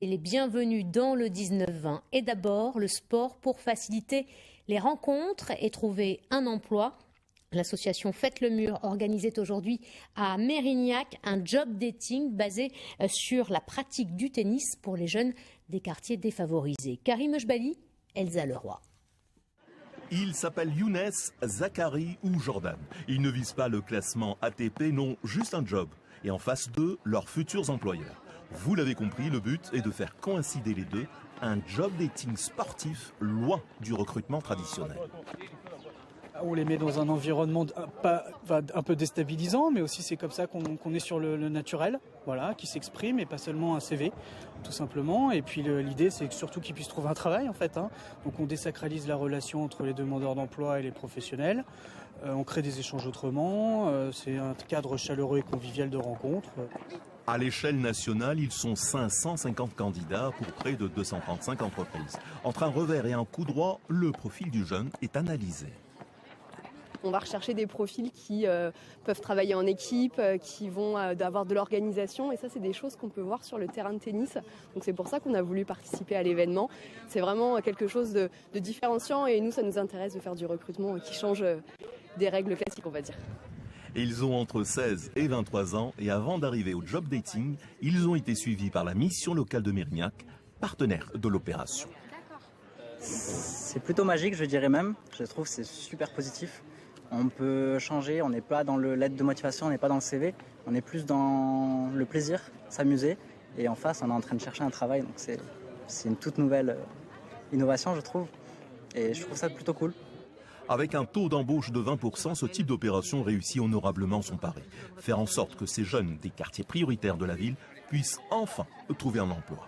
Et les bienvenus dans le 19-20 et d'abord le sport pour faciliter les rencontres et trouver un emploi. L'association Faites le Mur organisait aujourd'hui à Mérignac un job dating basé sur la pratique du tennis pour les jeunes des quartiers défavorisés. Karim Ejbali, Elsa Leroy. Ils s'appellent Younes, Zachary ou Jordan. Ils ne visent pas le classement ATP, non, juste un job. Et en face d'eux, leurs futurs employeurs. Vous l'avez compris, le but est de faire coïncider les deux, un job dating sportif loin du recrutement traditionnel. On les met dans un environnement un peu déstabilisant, mais aussi c'est comme ça qu'on est sur le naturel, voilà, qui s'exprime et pas seulement un CV, tout simplement. Et puis l'idée c'est surtout qu'ils puissent trouver un travail en fait. Donc on désacralise la relation entre les demandeurs d'emploi et les professionnels. On crée des échanges autrement. C'est un cadre chaleureux et convivial de rencontres. À l'échelle nationale, ils sont 550 candidats pour près de 235 entreprises. Entre un revers et un coup droit, le profil du jeune est analysé. On va rechercher des profils qui peuvent travailler en équipe, qui vont avoir de l'organisation. Et ça, c'est des choses qu'on peut voir sur le terrain de tennis. Donc c'est pour ça qu'on a voulu participer à l'événement. C'est vraiment quelque chose de différenciant. Et nous, ça nous intéresse de faire du recrutement qui change des règles classiques, on va dire. Ils ont entre 16 et 23 ans. Et avant d'arriver au job dating, ils ont été suivis par la mission locale de Mérignac, partenaire de l'opération. C'est plutôt magique, je dirais même. Je trouve que c'est super positif. On peut changer, on n'est pas dans le lettre de motivation, on n'est pas dans le CV, on est plus dans le plaisir, s'amuser. Et en face, on est en train de chercher un travail, donc c'est une toute nouvelle innovation, je trouve. Et je trouve ça plutôt cool. Avec un taux d'embauche de 20%, ce type d'opération réussit honorablement son pari. Faire en sorte que ces jeunes des quartiers prioritaires de la ville puissent enfin trouver un emploi.